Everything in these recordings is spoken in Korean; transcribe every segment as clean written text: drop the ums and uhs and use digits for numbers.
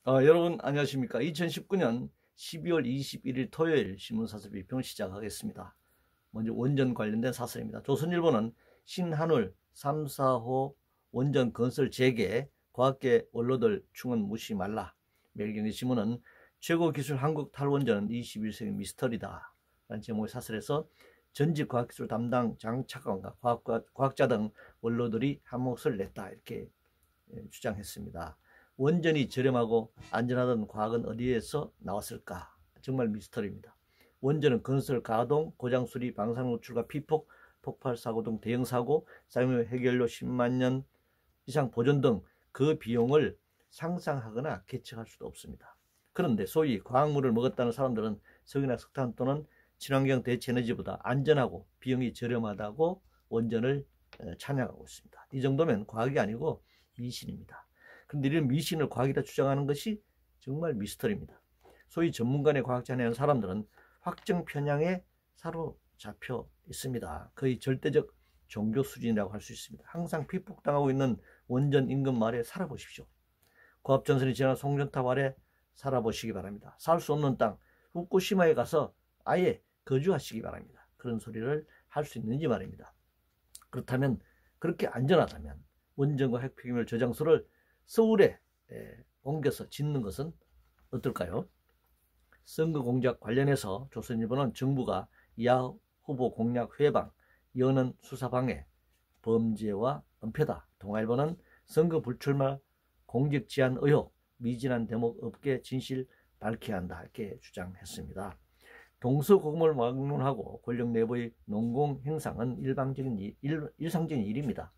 여러분 안녕하십니까. 2019년 12월 21일 토요일 신문사설 비평 시작하겠습니다. 먼저 원전 관련된 사설입니다. 조선일보는 신한울 3, 4호 원전 건설 재개 과학계 원로들 충원 무시 말라. 매일경제신문은 최고기술 한국 탈원전은 21세기 미스터리다 라는 제목의 사설에서 전직 과학기술 담당 장차관과 과학자 등 원로들이 한 몫을 냈다 이렇게 주장했습니다. 원전이 저렴하고 안전하던 과학은 어디에서 나왔을까? 정말 미스터리입니다. 원전은 건설, 가동, 고장 수리, 방사능 노출과 피폭, 폭발 사고 등 대형 사고, 사용료 해결료 10만 년 이상 보존 등 그 비용을 상상하거나 계측할 수도 없습니다. 그런데 소위 과학물을 먹었다는 사람들은 석유나 석탄 또는 친환경 대체 에너지보다 안전하고 비용이 저렴하다고 원전을 찬양하고 있습니다. 이 정도면 과학이 아니고 미신입니다. 그런데 이런 미신을 과학이라 주장하는 것이 정말 미스터리입니다. 소위 전문가의 과학자라는 사람들은 확정 편향에 사로잡혀 있습니다. 거의 절대적 종교 수준이라고 할 수 있습니다. 항상 피폭당하고 있는 원전 인근 마을에 살아보십시오. 고압전선이 지나간 송전탑 아래 살아보시기 바랍니다. 살 수 없는 땅 후쿠시마에 가서 아예 거주하시기 바랍니다. 그런 소리를 할 수 있는지 말입니다. 그렇다면 그렇게 안전하다면 원전과 핵폐기물 저장소를 서울에 옮겨서 짓는 것은 어떨까요? 선거 공작 관련해서 조선일보는 정부가 야 후보 공약 회방, 여는 수사방해, 범죄와 은폐다. 동아일보는 선거 불출마 공직 지한 의혹, 미진한 대목 업계 진실 밝혀야 한다 이렇게 주장했습니다. 동서고금을 막론하고 권력 내부의 농공 행상은 일상적인 일입니다.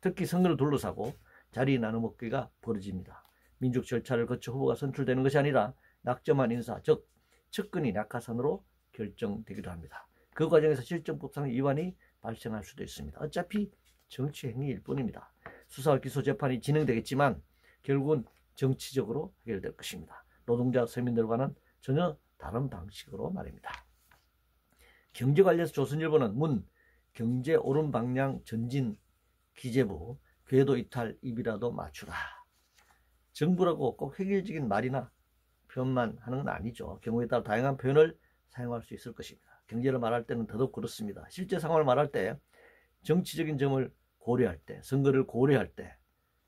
특히 선거를 둘러싸고 자리 나눠먹기가 벌어집니다. 민족 절차를 거쳐 후보가 선출되는 것이 아니라 낙점한 인사, 즉 측근이 낙하산으로 결정되기도 합니다. 그 과정에서 실정법상 위반이 발생할 수도 있습니다. 어차피 정치 행위일 뿐입니다. 수사와 기소 재판이 진행되겠지만 결국은 정치적으로 해결될 것입니다. 노동자 서민들과는 전혀 다른 방식으로 말입니다. 경제 관련해서 조선일보는 문 경제 옳은 방향 전진 기재부 궤도 이탈 입이라도 맞추라. 정부라고 꼭 획일적인 말이나 표현만 하는 건 아니죠. 경우에 따라 다양한 표현을 사용할 수 있을 것입니다. 경제를 말할 때는 더더욱 그렇습니다. 실제 상황을 말할 때 정치적인 점을 고려할 때, 선거를 고려할 때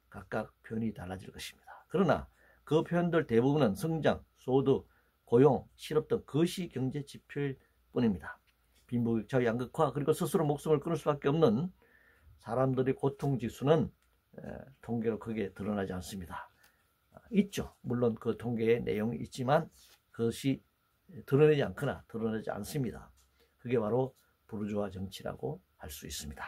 각각 표현이 달라질 것입니다. 그러나 그 표현들 대부분은 성장, 소득, 고용, 실업 등 거시 경제 지표일 뿐입니다. 빈부격차 양극화 그리고 스스로 목숨을 끊을 수밖에 없는 사람들의 고통지수는 통계로 크게 드러나지 않습니다. 있죠. 물론 그 통계의 내용이 있지만 그것이 드러내지 않거나 드러나지 않습니다. 그게 바로 부르주아 정치라고 할 수 있습니다.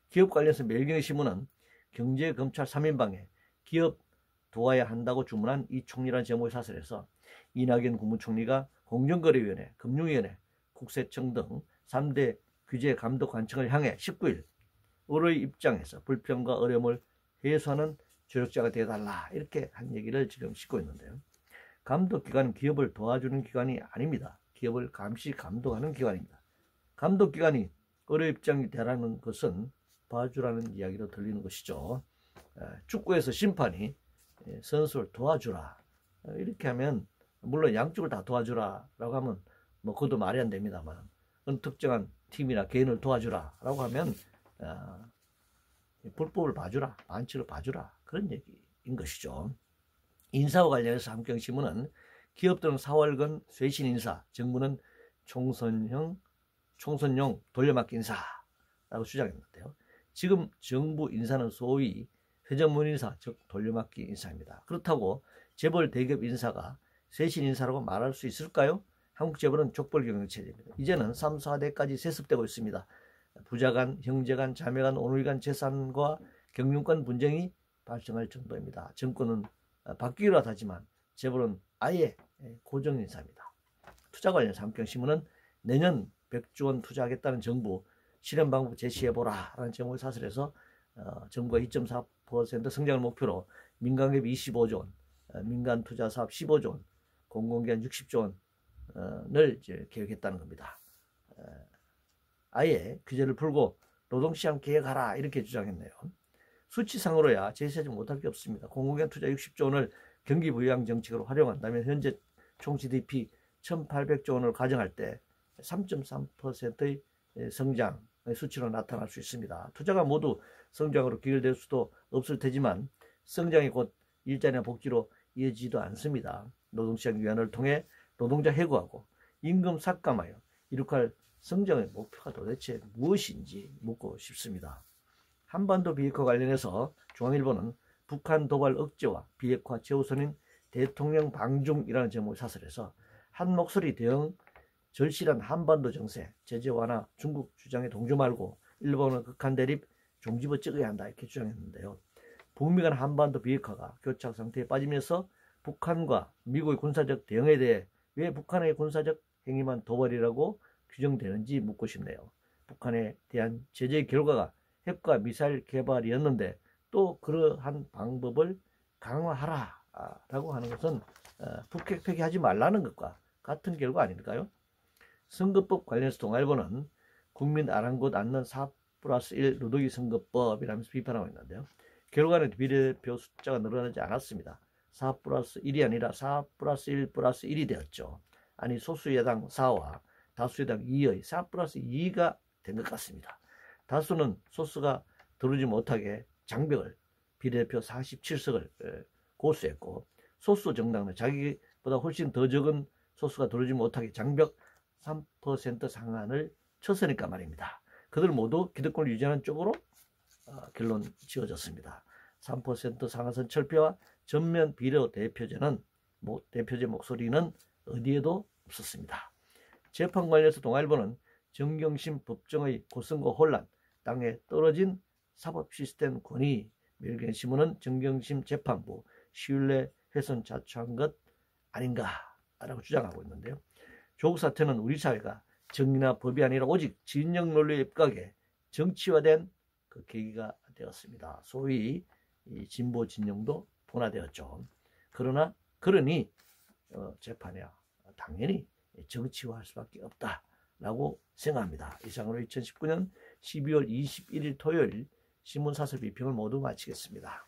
기업 관련해서 매일경제신문은 경제검찰 3인방에 기업 도와야 한다고 주문한 이 총리라는 제목의 사설에서 이낙연 국무총리가 공정거래위원회, 금융위원회, 국세청 등 3대 규제 감독 관청을 향해 19일 을의 입장에서 불평과 어려움을 해소하는 조력자가 되어달라 이렇게 한 얘기를 지금 싣고 있는데요. 감독기관은 기업을 도와주는 기관이 아닙니다. 기업을 감시 감독하는 기관입니다. 감독기관이 을의 입장이 되라는 것은 봐주라는 이야기로 들리는 것이죠. 축구에서 심판이 선수를 도와주라 이렇게 하면 물론 양쪽을 다 도와주라 라고 하면 뭐 그것도 말이 안 됩니다만 어느 특정한 팀이나 개인을 도와주라 라고 하면 불법을 봐주라, 반칙을 봐주라 그런 얘기인 것이죠. 인사와 관련해서 한경신문은 기업들은 4월근 쇄신 인사, 정부는 총선용 돌려막기 인사라고 주장했는데요. 지금 정부 인사는 소위 회전문 인사, 즉 돌려막기 인사입니다. 그렇다고 재벌 대기업 인사가 쇄신 인사라고 말할 수 있을까요? 한국 재벌은 족벌 경영체제입니다. 이제는 3, 4대까지 세습되고 있습니다. 부자간, 형제간, 자매간, 오늘간 재산과 경륜권 분쟁이 발생할 정도입니다. 정권은 바뀌기로 하지만 재벌은 아예 고정인사입니다. 투자 관련해서 한경신문은 내년 100조 원 투자하겠다는 정부 실현 방법 제시해보라 라는 제목의 사설에서 정부가 2.4% 성장을 목표로 민간기업 25조 원, 민간 투자 사업 15조 원, 공공기관 60조 원을 계획했다는 겁니다. 아예 규제를 풀고 노동시장 개혁하라 이렇게 주장했네요. 수치상으로야 제시하지 못할 게 없습니다. 공공기관 투자 60조 원을 경기 부양 정책으로 활용한다면 현재 총 GDP 1,800조 원을 가정할 때 3.3%의 성장의 수치로 나타날 수 있습니다. 투자가 모두 성장으로 귀결될 수도 없을 테지만 성장이 곧 일자리나 복지로 이어지지도 않습니다. 노동시장 유연을 통해 노동자 해고하고 임금 삭감하여 이룩할 성장의 목표가 도대체 무엇인지 묻고 싶습니다. 한반도 비핵화 관련해서 중앙일보는 북한 도발 억제와 비핵화 최우선인 대통령 방중이라는 제목을 사설해서 한 목소리 대응 절실한 한반도 정세, 제재 완화, 중국 주장에 동조 말고 일본은 극한 대립 종집어 찍어야 한다 이렇게 주장했는데요. 북미 간 한반도 비핵화가 교착 상태에 빠지면서 북한과 미국의 군사적 대응에 대해 왜 북한의 군사적 행위만 도발이라고 규정되는지 묻고 싶네요. 북한에 대한 제재의 결과가 핵과 미사일 개발이었는데 또 그러한 방법을 강화하라라고 하는 것은 북핵 폐기하지 말라는 것과 같은 결과 아닐까요? 선거법 관련해서 동아일보는 국민 아랑곳 않는 4+1 누더기 선거법이라면서 비판하고 있는데요. 결과는 비례표 숫자가 늘어나지 않았습니다. 4+1이 아니라 4+1+1이 되었죠. 아니 소수야당 4와 다수야당 2의 4+2가 된 것 같습니다. 다수는 소수가 들어오지 못하게 장벽을 비례대표 47석을 고수했고 소수 정당은 자기보다 훨씬 더 적은 소수가 들어오지 못하게 장벽 3% 상한을 쳤으니까 말입니다. 그들 모두 기득권을 유지하는 쪽으로 결론 지어졌습니다. 3% 상한선 철폐와 전면 비례 대표제 목소리는 어디에도 없었습니다. 재판 관련해서 동아일보는 정경심 법정의 고성과 혼란, 땅에 떨어진 사법 시스템 권위, 매일경신문은 정경심 재판부 신뢰 훼손 자초한 것 아닌가라고 주장하고 있는데요. 조국 사태는 우리 사회가 정의나 법이 아니라 오직 진영 논리에 입각해 정치화된 그 계기가 되었습니다. 소위 진보 진영도 분화되었죠. 그러니 재판이야 당연히 정치화할 수밖에 없다라고 생각합니다. 이상으로 2019년 12월 21일 토요일 신문사설 비평을 모두 마치겠습니다.